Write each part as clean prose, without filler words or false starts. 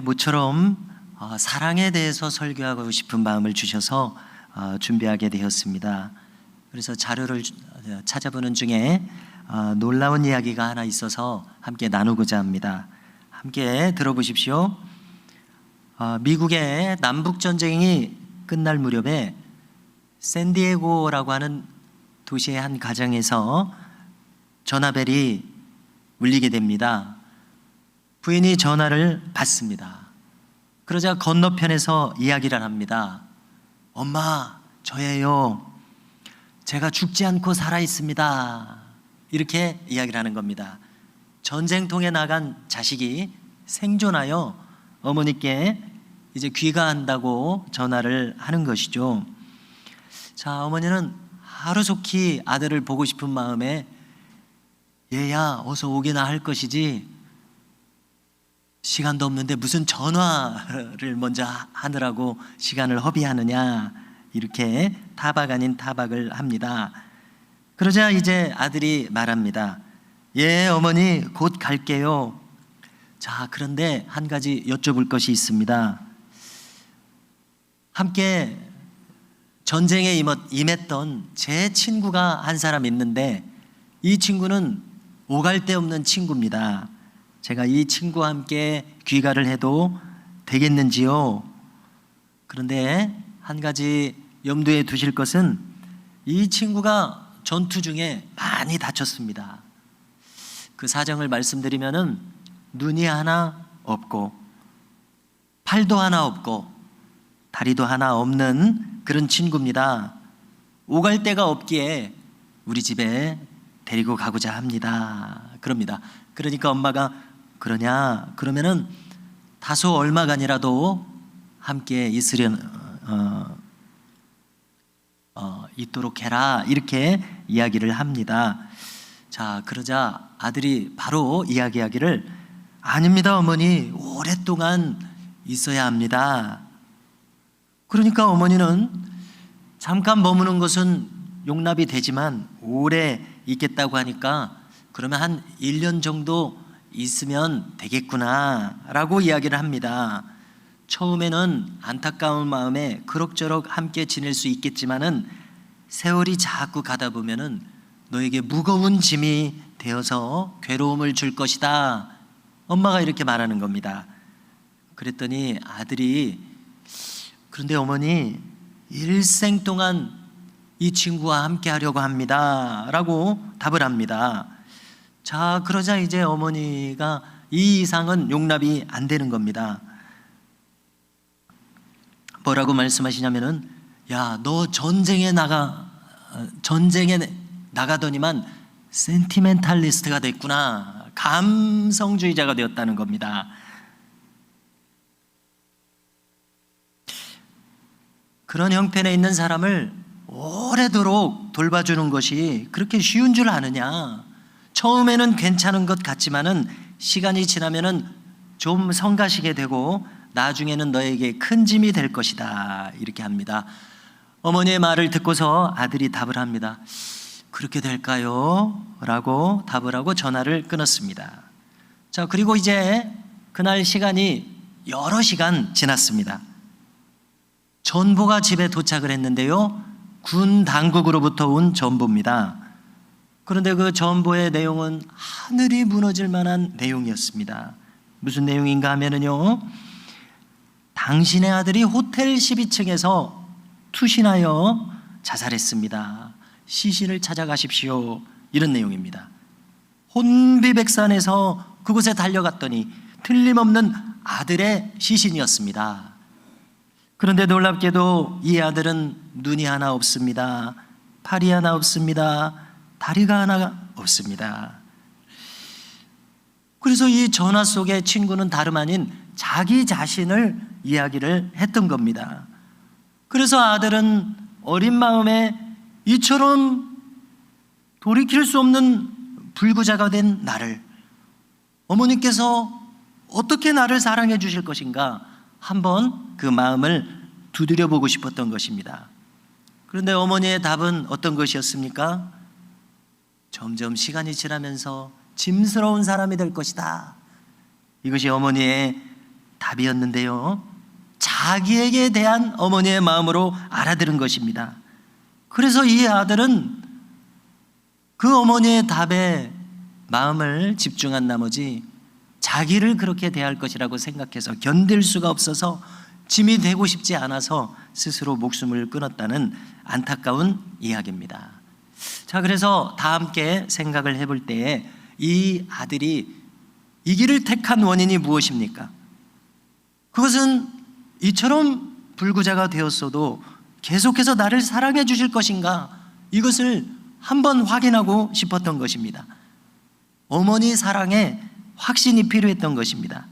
모처럼 사랑에 대해서 설교하고 싶은 마음을 주셔서 준비하게 되었습니다. 그래서 자료를 찾아보는 중에 놀라운 이야기가 하나 있어서 함께 나누고자 합니다. 함께 들어보십시오. 미국의 남북전쟁이 끝날 무렵에 샌디에고라고 하는 도시의 한 가정에서 전화벨이 울리게 됩니다. 부인이 전화를 받습니다. 그러자 건너편에서 이야기를 합니다. 엄마, 저예요. 제가 죽지 않고 살아있습니다. 이렇게 이야기를 하는 겁니다. 전쟁통에 나간 자식이 생존하여 어머니께 이제 귀가한다고 전화를 하는 것이죠. 자, 어머니는 하루속히 아들을 보고 싶은 마음에 얘야, 어서 오기나 할 것이지 시간도 없는데 무슨 전화를 먼저 하느라고 시간을 허비하느냐, 이렇게 타박 아닌 타박을 합니다. 그러자 이제 아들이 말합니다. 예, 어머니 곧 갈게요. 자, 그런데 한 가지 여쭤볼 것이 있습니다. 함께 전쟁에 임했던 제 친구가 한 사람 있는데 이 친구는 오갈 데 없는 친구입니다. 제가 이 친구와 함께 귀가를 해도 되겠는지요? 그런데 한 가지 염두에 두실 것은 이 친구가 전투 중에 많이 다쳤습니다. 그 사정을 말씀드리면은 눈이 하나 없고 팔도 하나 없고 다리도 하나 없는 그런 친구입니다. 오갈 데가 없기에 우리 집에 데리고 가고자 합니다. 그럽니다. 그러니까 엄마가 그러냐? 그러면은 다소 얼마간이라도 함께 있도록 해라, 이렇게 이야기를 합니다. 자, 그러자 아들이 바로 이야기하기를 아닙니다, 어머니. 오랫동안 있어야 합니다. 그러니까 어머니는 잠깐 머무는 것은 용납이 되지만 오래 있겠다고 하니까 그러면 한 1년 정도 있으면 되겠구나 라고 이야기를 합니다. 처음에는 안타까운 마음에 그럭저럭 함께 지낼 수 있겠지만은 세월이 자꾸 가다 보면은 너에게 무거운 짐이 되어서 괴로움을 줄 것이다, 엄마가 이렇게 말하는 겁니다. 그랬더니 아들이 그런데 어머니, 일생 동안 이 친구와 함께 하려고 합니다 라고 답을 합니다. 자, 그러자 이제 어머니가 이 이상은 용납이 안 되는 겁니다. 뭐라고 말씀하시냐면은 야, 너 전쟁에 나가더니만 센티멘탈리스트가 됐구나, 감성주의자가 되었다는 겁니다. 그런 형편에 있는 사람을 오래도록 돌봐주는 것이 그렇게 쉬운 줄 아느냐? 처음에는 괜찮은 것 같지만은 시간이 지나면은 좀 성가시게 되고 나중에는 너에게 큰 짐이 될 것이다, 이렇게 합니다. 어머니의 말을 듣고서 아들이 답을 합니다. 그렇게 될까요? 라고 답을 하고 전화를 끊었습니다. 자, 그리고 이제 그날 시간이 여러 시간 지났습니다. 전보가 집에 도착을 했는데요, 군 당국으로부터 온 전보입니다. 그런데 그 전보의 내용은 하늘이 무너질 만한 내용이었습니다. 무슨 내용인가 하면은요, 당신의 아들이 호텔 12층에서 투신하여 자살했습니다. 시신을 찾아가십시오, 이런 내용입니다. 혼비백산에서 그곳에 달려갔더니 틀림없는 아들의 시신이었습니다. 그런데 놀랍게도 이 아들은 눈이 하나 없습니다. 팔이 하나 없습니다. 다리가 하나 없습니다. 그래서 이 전화 속의 친구는 다름 아닌 자기 자신을 이야기를 했던 겁니다. 그래서 아들은 어린 마음에 이처럼 돌이킬 수 없는 불구자가 된 나를, 어머니께서 어떻게 나를 사랑해 주실 것인가 한번 그 마음을 두드려 보고 싶었던 것입니다. 그런데 어머니의 답은 어떤 것이었습니까? 점점 시간이 지나면서 짐스러운 사람이 될 것이다. 이것이 어머니의 답이었는데요, 자기에게 대한 어머니의 마음으로 알아들은 것입니다. 그래서 이 아들은 그 어머니의 답에 마음을 집중한 나머지 자기를 그렇게 대할 것이라고 생각해서 견딜 수가 없어서 짐이 되고 싶지 않아서 스스로 목숨을 끊었다는 안타까운 이야기입니다. 자, 그래서 다 함께 생각을 해볼 때에 이 아들이 이 길을 택한 원인이 무엇입니까? 그것은 이처럼 불구자가 되었어도 계속해서 나를 사랑해 주실 것인가, 이것을 한번 확인하고 싶었던 것입니다. 어머니 사랑에 확신이 필요했던 것입니다.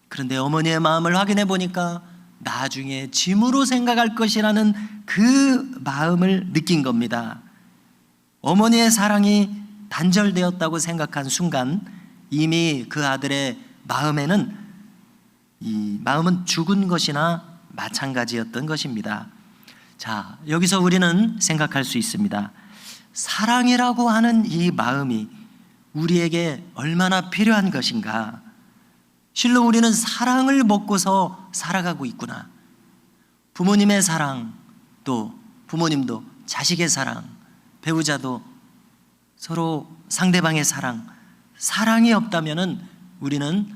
그런데 어머니의 마음을 확인해 보니까 나중에 짐으로 생각할 것이라는 그 마음을 느낀 겁니다. 어머니의 사랑이 단절되었다고 생각한 순간 이미 그 아들의 마음에는 이 마음은 죽은 것이나 마찬가지였던 것입니다. 자, 여기서 우리는 생각할 수 있습니다. 사랑이라고 하는 이 마음이 우리에게 얼마나 필요한 것인가. 실로 우리는 사랑을 먹고서 살아가고 있구나. 부모님의 사랑, 또 부모님도 자식의 사랑, 배우자도 서로 상대방의 사랑, 사랑이 없다면은 우리는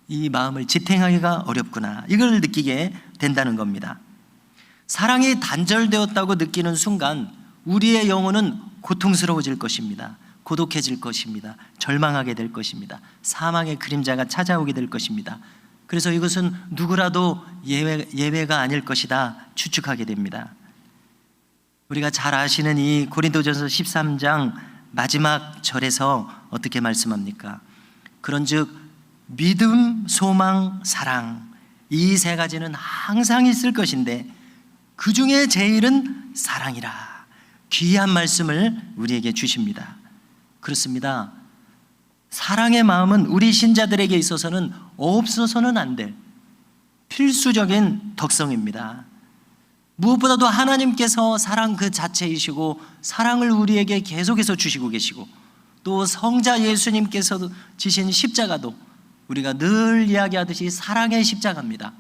이 마음을 지탱하기가 어렵구나, 이걸 느끼게 된다는 겁니다. 사랑이 단절되었다고 느끼는 순간 우리의 영혼은 고통스러워질 것입니다. 고독해질 것입니다. 절망하게 될 것입니다. 사망의 그림자가 찾아오게 될 것입니다. 그래서 이것은 누구라도 예외가 아닐 것이다 추측하게 됩니다. 우리가 잘 아시는 이 고린도전서 13장 마지막 절에서 어떻게 말씀합니까? 그런즉 믿음, 소망, 사랑, 이 세 가지는 항상 있을 것인데 그 중에 제일은 사랑이라. 귀한 말씀을 우리에게 주십니다. 그렇습니다. 사랑의 마음은 우리 신자들에게 있어서는 없어서는 안 될 필수적인 덕성입니다. 무엇보다도 하나님께서 사랑 그 자체이시고 사랑을 우리에게 계속해서 주시고 계시고, 또 성자 예수님께서 지신 십자가도 우리가 늘 이야기하듯이 사랑의 십자가입니다.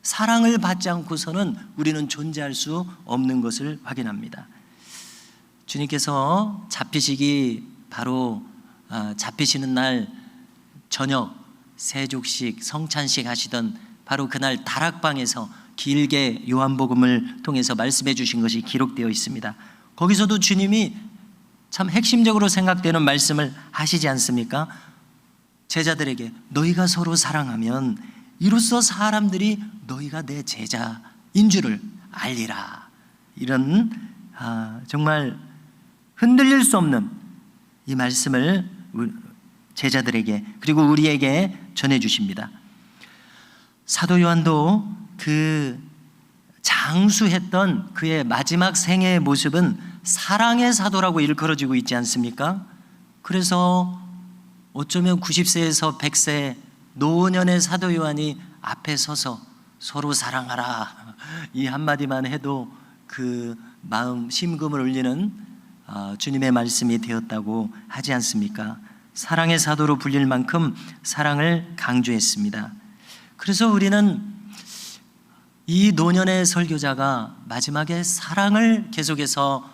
사랑을 받지 않고서는 우리는 존재할 수 없는 것을 확인합니다. 주님께서 잡히시기 바로 잡히시는 날 저녁 세족식, 성찬식 하시던 바로 그날 다락방에서 길게 요한복음을 통해서 말씀해 주신 것이 기록되어 있습니다. 거기서도 주님이 참 핵심적으로 생각되는 말씀을 하시지 않습니까? 제자들에게 너희가 서로 사랑하면 이로써 사람들이 너희가 내 제자인 줄을 알리라. 이런 정말 흔들릴 수 없는 이 말씀을 제자들에게 그리고 우리에게 전해주십니다. 사도 요한도 그 장수했던 그의 마지막 생애의 모습은 사랑의 사도라고 일컬어지고 있지 않습니까? 그래서 어쩌면 90세에서 100세 노년의 사도 요한이 앞에 서서 서로 사랑하라, 이 한마디만 해도 그 마음 심금을 울리는 주님의 말씀이 되었다고 하지 않습니까? 사랑의 사도로 불릴 만큼 사랑을 강조했습니다. 그래서 우리는 이 노년의 설교자가 마지막에 사랑을 계속해서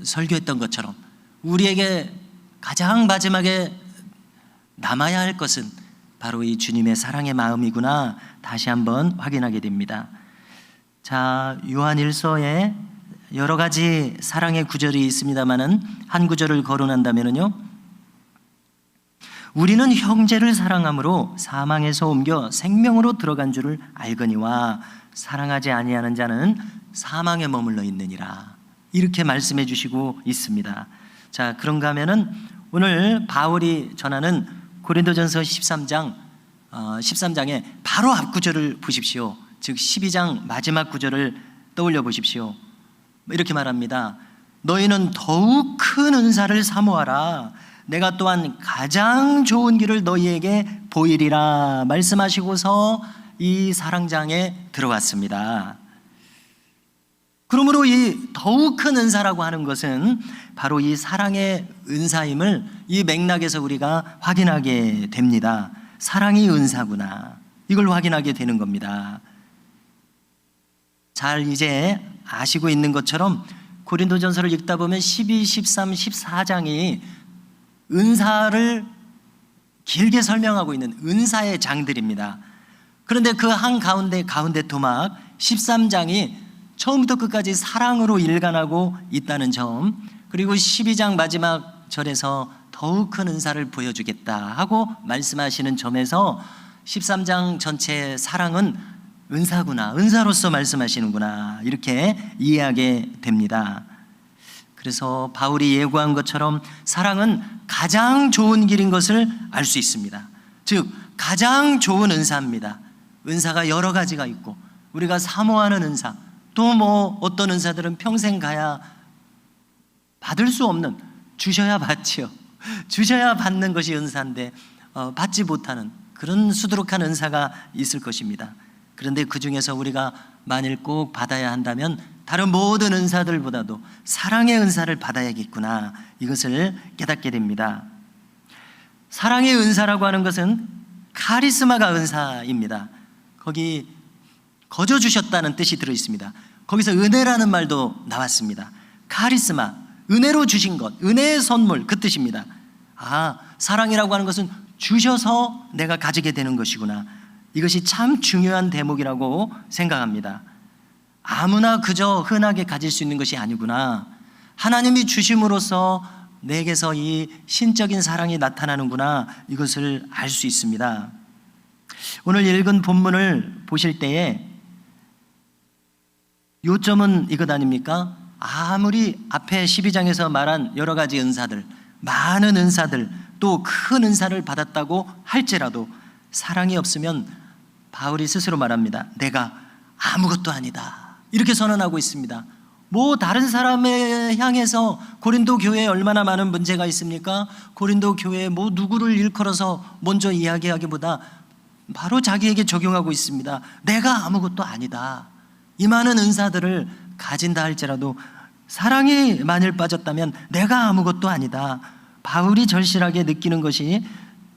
설교했던 것처럼 우리에게 가장 마지막에 남아야 할 것은 바로 이 주님의 사랑의 마음이구나 다시 한번 확인하게 됩니다. 자, 요한 1서에 여러 가지 사랑의 구절이 있습니다만은 한 구절을 거론한다면요, 우리는 형제를 사랑함으로 사망에서 옮겨 생명으로 들어간 줄을 알거니와 사랑하지 아니하는 자는 사망에 머물러 있느니라, 이렇게 말씀해 주시고 있습니다. 자, 그런가 하면은 오늘 바울이 전하는 고린도전서 13장에 바로 앞 구절을 보십시오. 즉 12장 마지막 구절을 떠올려 보십시오. 이렇게 말합니다. 너희는 더욱 큰 은사를 사모하라. 내가 또한 가장 좋은 길을 너희에게 보이리라 말씀하시고서 이 사랑장에 들어갔습니다. 그러므로 이 더욱 큰 은사라고 하는 것은 바로 이 사랑의 은사임을 이 맥락에서 우리가 확인하게 됩니다. 사랑이 은사구나. 이걸 확인하게 되는 겁니다. 잘 이제 아시고 있는 것처럼 고린도전서를 읽다 보면 12, 13, 14장이 은사를 길게 설명하고 있는 은사의 장들입니다. 그런데 그 한가운데 토막 13장이 처음부터 끝까지 사랑으로 일관하고 있다는 점, 그리고 12장 마지막 절에서 더욱 큰 은사를 보여주겠다 하고 말씀하시는 점에서 13장 전체의 사랑은 은사구나, 은사로서 말씀하시는구나, 이렇게 이해하게 됩니다. 그래서 바울이 예고한 것처럼 사랑은 가장 좋은 길인 것을 알 수 있습니다. 즉 가장 좋은 은사입니다. 은사가 여러 가지가 있고 우리가 사모하는 은사, 또 어떤 은사들은 평생 가야 받을 수 없는, 주셔야 받지요. 주셔야 받는 것이 은사인데 받지 못하는 그런 수두룩한 은사가 있을 것입니다. 그런데 그 중에서 우리가 만일 꼭 받아야 한다면 다른 모든 은사들보다도 사랑의 은사를 받아야겠구나, 이것을 깨닫게 됩니다. 사랑의 은사라고 하는 것은 카리스마가 은사입니다. 거기 거저 주셨다는 뜻이 들어있습니다. 거기서 은혜라는 말도 나왔습니다. 카리스마, 은혜로 주신 것, 은혜의 선물, 그 뜻입니다. 사랑이라고 하는 것은 주셔서 내가 가지게 되는 것이구나, 이것이 참 중요한 대목이라고 생각합니다. 아무나 그저 흔하게 가질 수 있는 것이 아니구나, 하나님이 주심으로써 내게서 이 신적인 사랑이 나타나는구나, 이것을 알 수 있습니다. 오늘 읽은 본문을 보실 때에 요점은 이것 아닙니까? 아무리 앞에 12장에서 말한 여러 가지 은사들, 많은 은사들, 또 큰 은사를 받았다고 할지라도 사랑이 없으면 바울이 스스로 말합니다. 내가 아무것도 아니다, 이렇게 선언하고 있습니다. 다른 사람에 향해서 고린도 교회에 얼마나 많은 문제가 있습니까? 고린도 교회에 누구를 일컬어서 먼저 이야기하기보다 바로 자기에게 적용하고 있습니다. 내가 아무것도 아니다. 이 많은 은사들을 가진다 할지라도 사랑이 만일 빠졌다면 내가 아무것도 아니다. 바울이 절실하게 느끼는 것이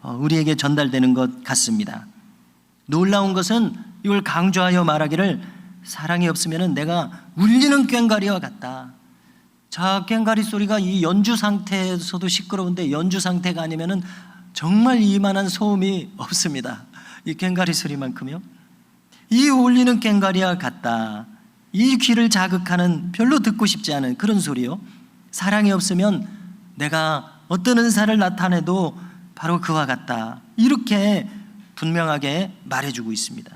우리에게 전달되는 것 같습니다. 놀라운 것은 이걸 강조하여 말하기를, 사랑이 없으면 내가 울리는 꽹과리와 같다. 자, 꽹과리 소리가 이 연주 상태에서도 시끄러운데 연주 상태가 아니면 정말 이만한 소음이 없습니다. 이 꽹과리 소리만큼요. 이 울리는 꽹과리와 같다. 이 귀를 자극하는, 별로 듣고 싶지 않은 그런 소리요. 사랑이 없으면 내가 어떤 은사를 나타내도 바로 그와 같다, 이렇게 분명하게 말해주고 있습니다.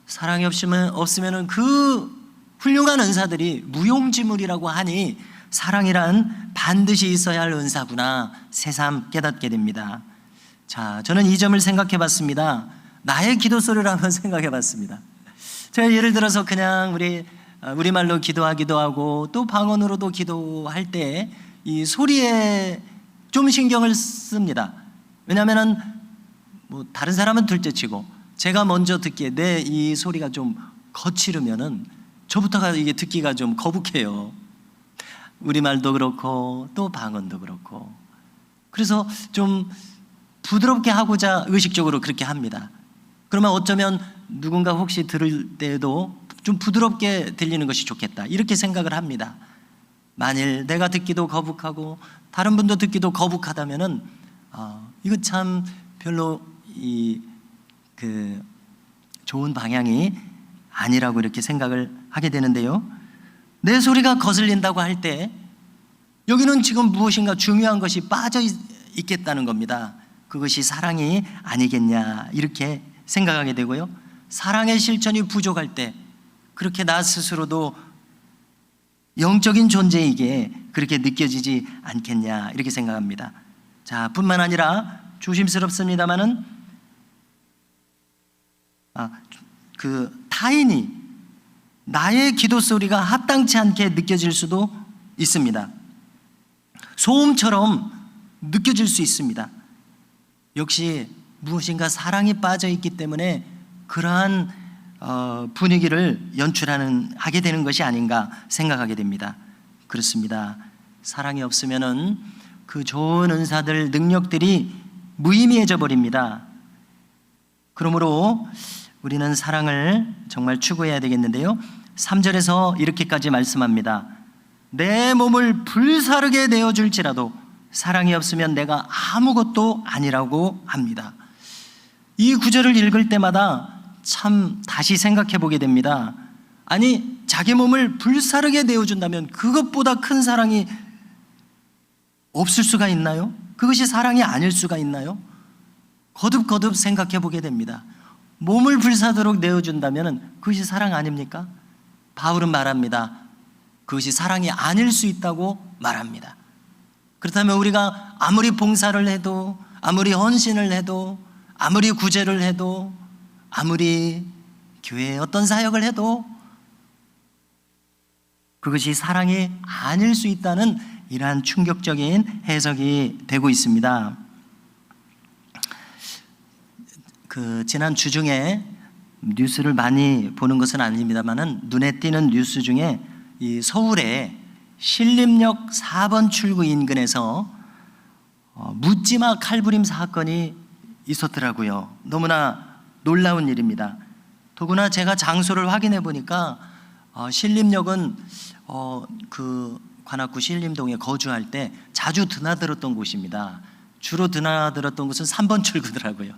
사랑이 없으면 그 훌륭한 은사들이 무용지물이라고 하니 사랑이란 반드시 있어야 할 은사구나, 새삼 깨닫게 됩니다. 자, 저는 이 점을 생각해 봤습니다. 나의 기도 소리를 한번 생각해 봤습니다. 제가 예를 들어서 그냥 우리말로 기도하기도 하고 또 방언으로도 기도할 때 이 소리에 좀 신경을 씁니다. 왜냐하면 다른 사람은 둘째치고 제가 먼저 듣기에 내 이 소리가 좀 거칠으면은 저부터가 이게 듣기가 좀 거북해요. 우리말도 그렇고 또 방언도 그렇고. 그래서 좀 부드럽게 하고자 의식적으로 그렇게 합니다. 그러면 어쩌면 누군가 혹시 들을 때도 좀 부드럽게 들리는 것이 좋겠다, 이렇게 생각을 합니다. 만일 내가 듣기도 거북하고 다른 분도 듣기도 거북하다면은 이거 참 별로 좋은 방향이 아니라고 이렇게 생각을 하게 되는데요. 내 소리가 거슬린다고 할 때 여기는 지금 무엇인가 중요한 것이 빠져 있겠다는 겁니다. 그것이 사랑이 아니겠냐, 이렇게 생각하게 되고요. 사랑의 실천이 부족할 때 그렇게 나 스스로도 영적인 존재이기에 그렇게 느껴지지 않겠냐, 이렇게 생각합니다. 자, 뿐만 아니라 조심스럽습니다마는 타인이 나의 기도 소리가 합당치 않게 느껴질 수도 있습니다. 소음처럼 느껴질 수 있습니다. 역시 무엇인가 사랑이 빠져 있기 때문에 그러한 분위기를 하게 되는 것이 아닌가 생각하게 됩니다. 그렇습니다. 사랑이 없으면은 그 좋은 은사들, 능력들이 무의미해져 버립니다. 그러므로 우리는 사랑을 정말 추구해야 되겠는데요. 3절에서 이렇게까지 말씀합니다. 내 몸을 불사르게 내어줄지라도 사랑이 없으면 내가 아무것도 아니라고 합니다. 이 구절을 읽을 때마다 참 다시 생각해 보게 됩니다. 아니, 자기 몸을 불사르게 내어준다면 그것보다 큰 사랑이 없을 수가 있나요? 그것이 사랑이 아닐 수가 있나요? 거듭거듭 생각해 보게 됩니다. 몸을 불사르도록 내어준다면 그것이 사랑 아닙니까? 바울은 말합니다. 그것이 사랑이 아닐 수 있다고 말합니다. 그렇다면 우리가 아무리 봉사를 해도, 아무리 헌신을 해도, 아무리 구제를 해도, 아무리 교회에 어떤 사역을 해도 그것이 사랑이 아닐 수 있다는 이러한 충격적인 해석이 되고 있습니다. 지난 주 중에 뉴스를 많이 보는 것은 아닙니다만은 눈에 띄는 뉴스 중에 이 서울의 신림역 4번 출구 인근에서 묻지마 칼부림 사건이 있었더라고요. 너무나 놀라운 일입니다. 더구나 제가 장소를 확인해 보니까 신림역은 그 관악구 신림동에 거주할 때 자주 드나들었던 곳입니다. 주로 드나들었던 곳은 3번 출구더라고요.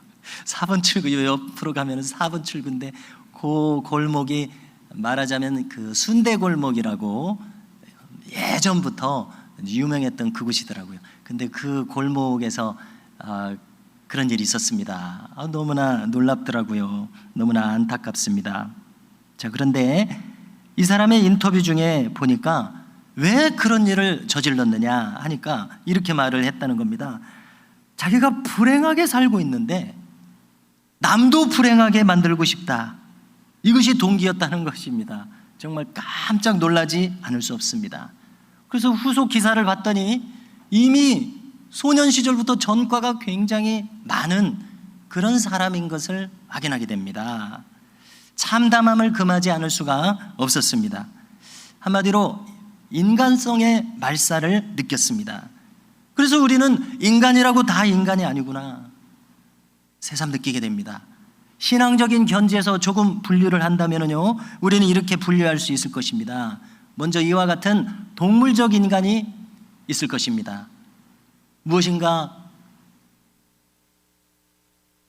4번 출구 옆으로 가면 4번 출구인데 그 골목이 말하자면 그 순대 골목이라고 예전부터 유명했던 그곳이더라고요. 근데 그 골목에서 그런 일이 있었습니다. 너무나 놀랍더라고요. 너무나 안타깝습니다. 자, 그런데 이 사람의 인터뷰 중에 보니까 왜 그런 일을 저질렀느냐 하니까 이렇게 말을 했다는 겁니다. 자기가 불행하게 살고 있는데 남도 불행하게 만들고 싶다. 이것이 동기였다는 것입니다. 정말 깜짝 놀라지 않을 수 없습니다. 그래서 후속 기사를 봤더니 이미 소년 시절부터 전과가 굉장히 많은 그런 사람인 것을 확인하게 됩니다. 참담함을 금하지 않을 수가 없었습니다. 한마디로 인간성의 말살을 느꼈습니다. 그래서 우리는 인간이라고 다 인간이 아니구나 새삼 느끼게 됩니다. 신앙적인 견지에서 조금 분류를 한다면요, 우리는 이렇게 분류할 수 있을 것입니다. 먼저 이와 같은 동물적 인간이 있을 것입니다. 무엇인가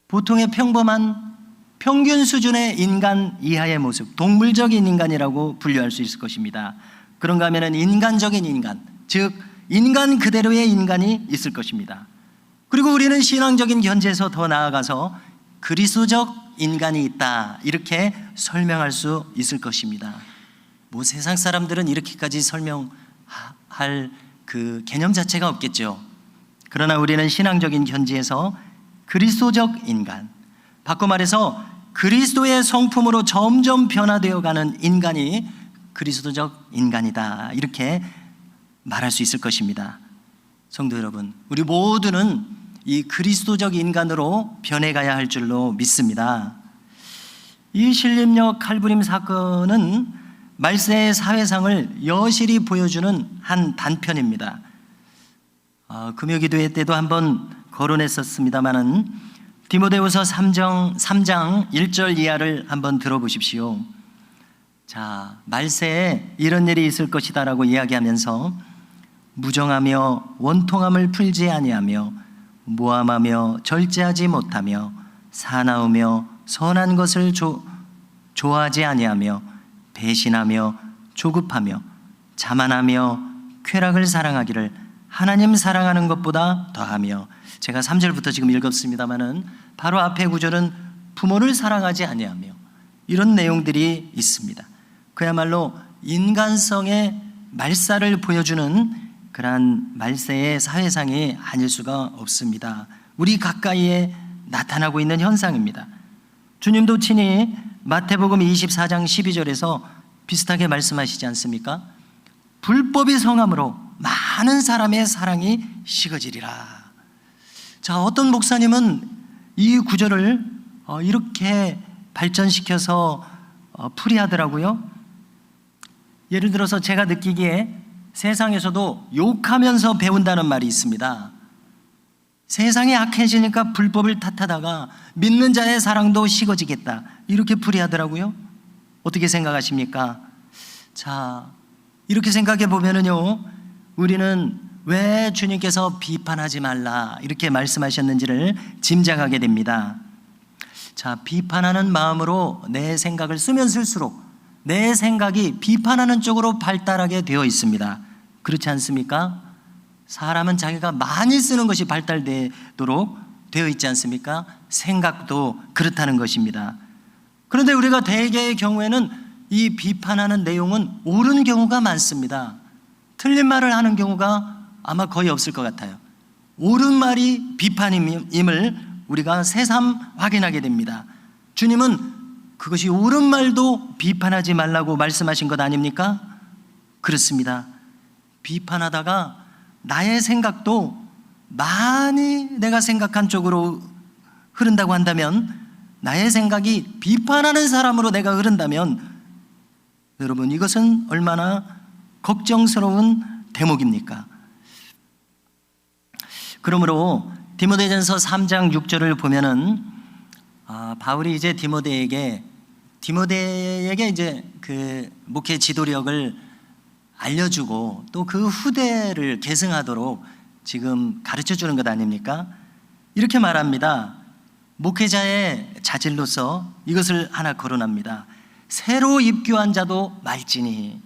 보통의 평범한 평균 수준의 인간 이하의 모습, 동물적인 인간이라고 분류할 수 있을 것입니다. 그런가 하면 인간적인 인간, 즉 인간 그대로의 인간이 있을 것입니다. 그리고 우리는 신앙적인 견지에서 더 나아가서 그리스도적 인간이 있다, 이렇게 설명할 수 있을 것입니다. 세상 사람들은 이렇게까지 설명할 그 개념 자체가 없겠죠. 그러나 우리는 신앙적인 견지에서 그리스도적 인간, 바꿔 말해서 그리스도의 성품으로 점점 변화되어가는 인간이 그리스도적 인간이다, 이렇게 말할 수 있을 것입니다. 성도 여러분, 우리 모두는 이 그리스도적 인간으로 변해가야 할 줄로 믿습니다. 이 신림역 칼부림 사건은 말세의 사회상을 여실히 보여주는 한 단편입니다. 금요기도회 때도 한번 거론했었습니다마는 디모데후서 3장 1절 이하를 한번 들어보십시오. 자, 말세에 이런 일이 있을 것이다라고 이야기하면서 무정하며 원통함을 풀지 아니하며 모함하며 절제하지 못하며 사나우며 선한 것을 좋아하지 아니하며 배신하며 조급하며 자만하며 쾌락을 사랑하기를 하나님 사랑하는 것보다 더하며, 제가 3절부터 지금 읽었습니다마는 바로 앞에 구절은 부모를 사랑하지 아니하며 이런 내용들이 있습니다. 그야말로 인간성의 말살을 보여주는 그러한 말세의 사회상이 아닐 수가 없습니다. 우리 가까이에 나타나고 있는 현상입니다. 주님도 친히 마태복음 24장 12절에서 비슷하게 말씀하시지 않습니까? 불법이 성함으로 많은 사람의 사랑이 식어지리라. 자, 어떤 목사님은 이 구절을 이렇게 발전시켜서 풀이하더라고요. 예를 들어서 제가 느끼기에 세상에서도 욕하면서 배운다는 말이 있습니다. 세상이 악해지니까 불법을 탓하다가 믿는 자의 사랑도 식어지겠다, 이렇게 풀이하더라고요. 어떻게 생각하십니까? 자, 이렇게 생각해 보면은요, 우리는 왜 주님께서 비판하지 말라 이렇게 말씀하셨는지를 짐작하게 됩니다. 자, 비판하는 마음으로 내 생각을 쓰면 쓸수록 내 생각이 비판하는 쪽으로 발달하게 되어 있습니다. 그렇지 않습니까? 사람은 자기가 많이 쓰는 것이 발달되도록 되어 있지 않습니까? 생각도 그렇다는 것입니다. 그런데 우리가 대개의 경우에는 이 비판하는 내용은 옳은 경우가 많습니다. 틀린 말을 하는 경우가 아마 거의 없을 것 같아요. 옳은 말이 비판임을 우리가 새삼 확인하게 됩니다. 주님은 그것이 옳은 말도 비판하지 말라고 말씀하신 것 아닙니까? 그렇습니다. 비판하다가 나의 생각도 많이 내가 생각한 쪽으로 흐른다고 한다면, 나의 생각이 비판하는 사람으로 내가 흐른다면, 여러분, 이것은 얼마나 걱정스러운 대목입니까? 그러므로 디모데전서 3장 6절을 보면은 바울이 이제 디모데에게 이제 그 목회 지도력을 알려주고 또 그 후대를 계승하도록 지금 가르쳐 주는 것 아닙니까? 이렇게 말합니다. 목회자의 자질로서 이것을 하나 거론합니다. 새로 입교한 자도 말지니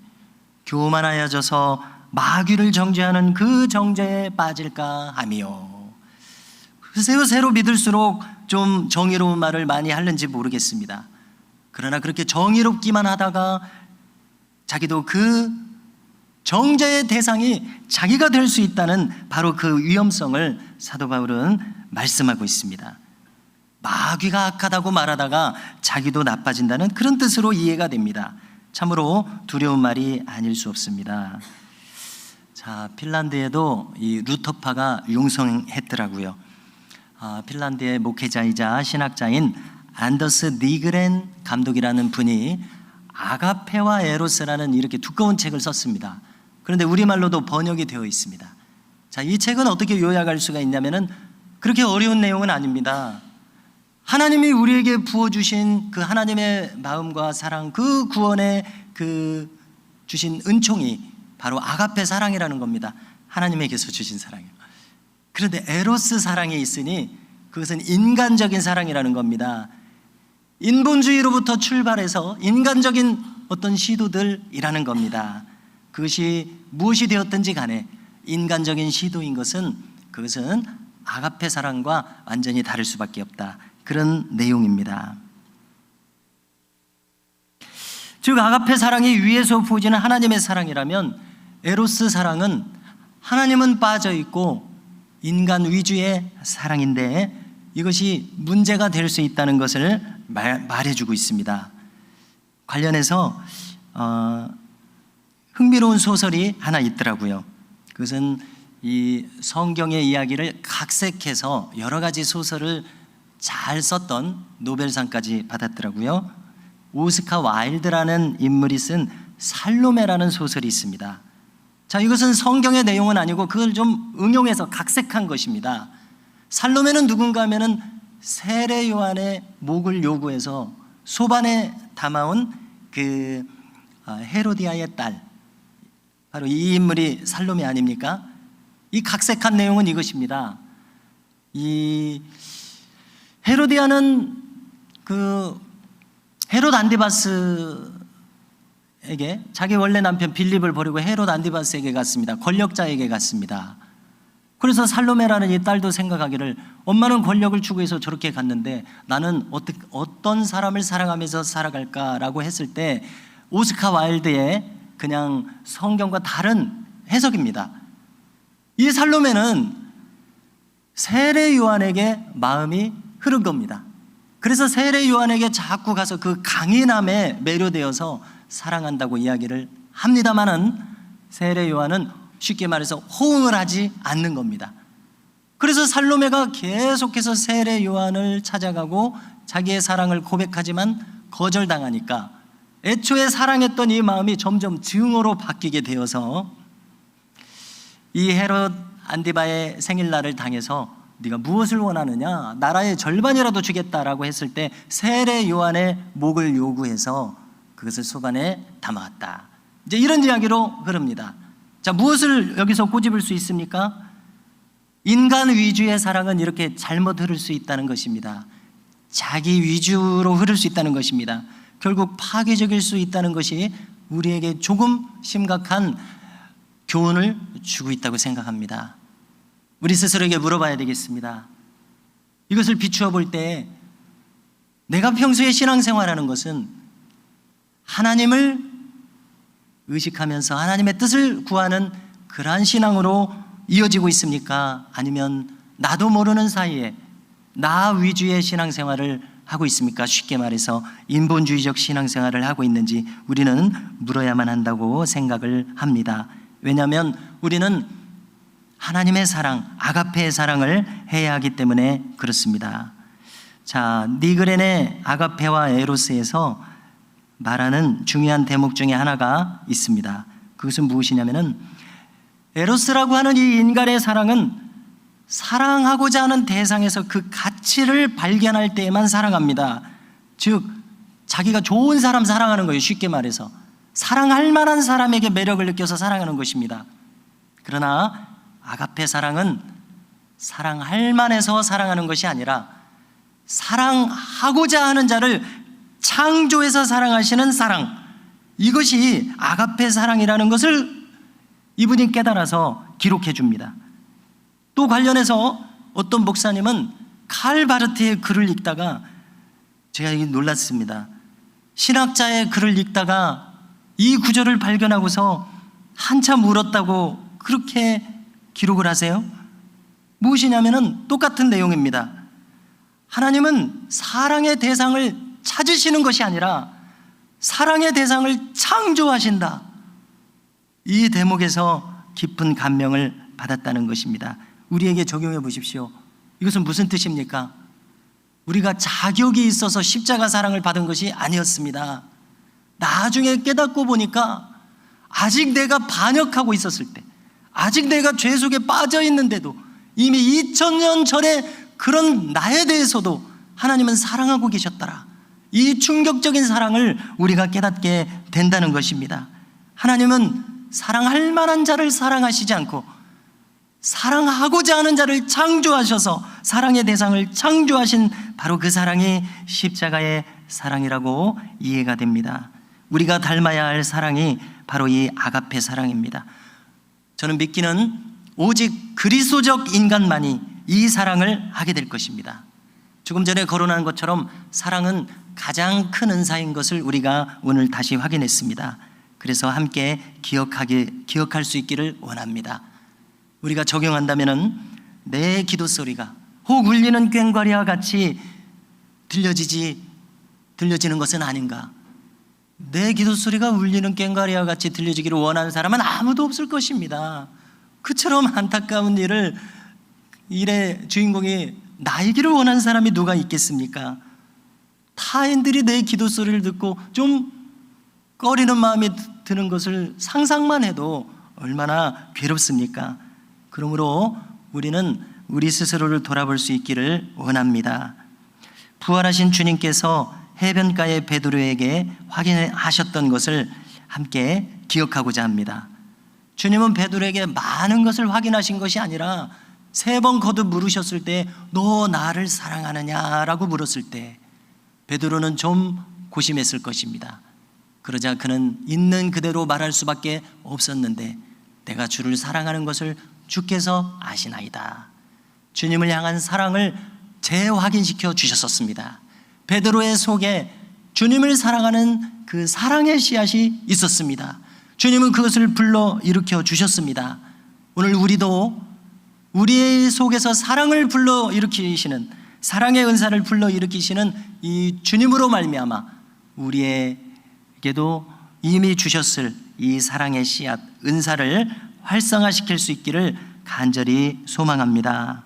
교만하여져서 마귀를 정죄하는 그 정죄에 빠질까 하며. 글쎄요, 새로 믿을수록 좀 정의로운 말을 많이 하는지 모르겠습니다. 그러나 그렇게 정의롭기만 하다가 자기도 그 정죄의 대상이 자기가 될 수 있다는 바로 그 위험성을 사도 바울은 말씀하고 있습니다. 마귀가 악하다고 말하다가 자기도 나빠진다는 그런 뜻으로 이해가 됩니다. 참으로 두려운 말이 아닐 수 없습니다. 자, 핀란드에도 이 루터파가 융성했더라고요. 핀란드의 목회자이자 신학자인 안더스 니그렌 감독이라는 분이 아가페와 에로스라는 이렇게 두꺼운 책을 썼습니다. 그런데 우리말로도 번역이 되어 있습니다. 자, 이 책은 어떻게 요약할 수가 있냐면은 그렇게 어려운 내용은 아닙니다. 하나님이 우리에게 부어주신 그 하나님의 마음과 사랑, 그 구원의 그 주신 은총이 바로 아가페 사랑이라는 겁니다. 하나님에게서 주신 사랑이에요. 그런데 에로스 사랑이 있으니 그것은 인간적인 사랑이라는 겁니다. 인본주의로부터 출발해서 인간적인 어떤 시도들이라는 겁니다. 그것이 무엇이 되었든지 간에 인간적인 시도인 것은 그것은 아가페 사랑과 완전히 다를 수밖에 없다, 그런 내용입니다. 즉 아가페 사랑이 위에서 보여지는 하나님의 사랑이라면 에로스 사랑은 하나님은 빠져 있고 인간 위주의 사랑인데 이것이 문제가 될 수 있다는 것을 말해주고 있습니다. 관련해서 흥미로운 소설이 하나 있더라고요. 그것은 이 성경의 이야기를 각색해서 여러 가지 소설을 잘 썼던 노벨상까지 받았더라고요. 오스카 와일드라는 인물이 쓴 살로메라는 소설이 있습니다. 자, 이것은 성경의 내용은 아니고 그걸 좀 응용해서 각색한 것입니다. 살로메는 누군가 하면은 세례 요한의 목을 요구해서 소반에 담아온 그 헤로디아의 딸, 바로 이 인물이 살로메 아닙니까? 이 각색한 내용은 이것입니다. 이 헤로디아는 그 헤롯 안디바스에게 자기 원래 남편 빌립을 버리고 헤롯 안디바스에게 갔습니다. 권력자에게 갔습니다. 그래서 살로메라는 이 딸도 생각하기를 엄마는 권력을 추구해서 저렇게 갔는데 나는 어떤 사람을 사랑하면서 살아갈까라고 했을 때 오스카 와일드의 그냥 성경과 다른 해석입니다. 이 살로메는 세례 요한에게 마음이 흐른 겁니다. 그래서 세례 요한에게 자꾸 가서 그 강인함에 매료되어서 사랑한다고 이야기를 합니다만은 세례 요한은 쉽게 말해서 호응을 하지 않는 겁니다. 그래서 살로메가 계속해서 세례 요한을 찾아가고 자기의 사랑을 고백하지만 거절당하니까 애초에 사랑했던 이 마음이 점점 증오로 바뀌게 되어서 이 헤롯 안디바의 생일날을 당해서 네가 무엇을 원하느냐? 나라의 절반이라도 주겠다라고 했을 때 세례 요한의 목을 요구해서 그것을 소반에 담아왔다. 이제 이런 이야기로 흐릅니다. 자, 무엇을 여기서 꼬집을 수 있습니까? 인간 위주의 사랑은 이렇게 잘못 흐를 수 있다는 것입니다. 자기 위주로 흐를 수 있다는 것입니다. 결국 파괴적일 수 있다는 것이 우리에게 조금 심각한 교훈을 주고 있다고 생각합니다. 우리 스스로에게 물어봐야 되겠습니다. 이것을 비추어 볼 때 내가 평소에 신앙생활하는 것은 하나님을 의식하면서 하나님의 뜻을 구하는 그러한 신앙으로 이어지고 있습니까? 아니면 나도 모르는 사이에 나 위주의 신앙생활을 하고 있습니까? 쉽게 말해서 인본주의적 신앙생활을 하고 있는지 우리는 물어야만 한다고 생각을 합니다. 왜냐하면 우리는 하나님의 사랑, 아가페의 사랑을 해야 하기 때문에 그렇습니다. 자, 니그렌의 아가페와 에로스에서 말하는 중요한 대목 중에 하나가 있습니다. 그것은 무엇이냐면은 에로스라고 하는 이 인간의 사랑은 사랑하고자 하는 대상에서 그 가치를 발견할 때에만 사랑합니다. 즉 자기가 좋은 사람 사랑하는 거예요. 쉽게 말해서 사랑할 만한 사람에게 매력을 느껴서 사랑하는 것입니다. 그러나 아가페 사랑은 사랑할 만해서 사랑하는 것이 아니라 사랑하고자 하는 자를 창조해서 사랑하시는 사랑, 이것이 아가페 사랑이라는 것을 이분이 깨달아서 기록해 줍니다. 또 관련해서 어떤 목사님은 칼 바르트의 글을 읽다가 제가 놀랐습니다. 신학자의 글을 읽다가 이 구절을 발견하고서 한참 울었다고 그렇게 기록을 하세요. 무엇이냐면은 똑같은 내용입니다. 하나님은 사랑의 대상을 찾으시는 것이 아니라 사랑의 대상을 창조하신다. 이 대목에서 깊은 감명을 받았다는 것입니다. 우리에게 적용해 보십시오. 이것은 무슨 뜻입니까? 우리가 자격이 있어서 십자가 사랑을 받은 것이 아니었습니다. 나중에 깨닫고 보니까 아직 내가 반역하고 있었을 때, 아직 내가 죄 속에 빠져 있는데도 이미 2000년 전에 그런 나에 대해서도 하나님은 사랑하고 계셨더라. 이 충격적인 사랑을 우리가 깨닫게 된다는 것입니다. 하나님은 사랑할 만한 자를 사랑하시지 않고 사랑하고자 하는 자를 창조하셔서 사랑의 대상을 창조하신 바로 그 사랑이 십자가의 사랑이라고 이해가 됩니다. 우리가 닮아야 할 사랑이 바로 이 아가페 사랑입니다. 저는 믿기는 오직 그리스도적 인간만이 이 사랑을 하게 될 것입니다. 조금 전에 거론한 것처럼 사랑은 가장 큰 은사인 것을 우리가 오늘 다시 확인했습니다. 그래서 함께 기억할 수 있기를 원합니다. 우리가 적용한다면은 내 기도 소리가 혹 울리는 꽹과리와 같이 들려지는 것은 아닌가? 내 기도 소리가 울리는 꽹과리와 같이 들려지기를 원하는 사람은 아무도 없을 것입니다. 그처럼 안타까운 일의 주인공이 나이기를 원하는 사람이 누가 있겠습니까? 타인들이 내 기도 소리를 듣고 좀 꺼리는 마음이 드는 것을 상상만 해도 얼마나 괴롭습니까? 그러므로 우리는 우리 스스로를 돌아볼 수 있기를 원합니다. 부활하신 주님께서 해변가의 베드로에게 확인하셨던 것을 함께 기억하고자 합니다. 주님은 베드로에게 많은 것을 확인하신 것이 아니라 3번 거듭 물으셨을 때 너 나를 사랑하느냐라고 물었을 때 베드로는 좀 고심했을 것입니다. 그러자 그는 있는 그대로 말할 수밖에 없었는데 내가 주를 사랑하는 것을 주께서 아시나이다. 주님을 향한 사랑을 재확인시켜 주셨었습니다. 베드로의 속에 주님을 사랑하는 그 사랑의 씨앗이 있었습니다. 주님은 그것을 불러 일으켜 주셨습니다. 오늘 우리도 우리의 속에서 사랑을 불러 일으키시는, 사랑의 은사를 불러 일으키시는 이 주님으로 말미암아 우리에게도 이미 주셨을 이 사랑의 씨앗, 은사를 활성화시킬 수 있기를 간절히 소망합니다.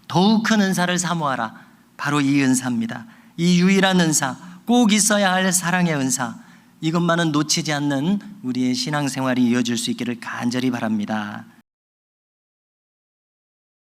더욱 큰 은사를 사모하라. 바로 이 은사입니다. 이 유일한 은사, 꼭 있어야 할 사랑의 은사, 이것만은 놓치지 않는 우리의 신앙생활이 이어질 수 있기를 간절히 바랍니다.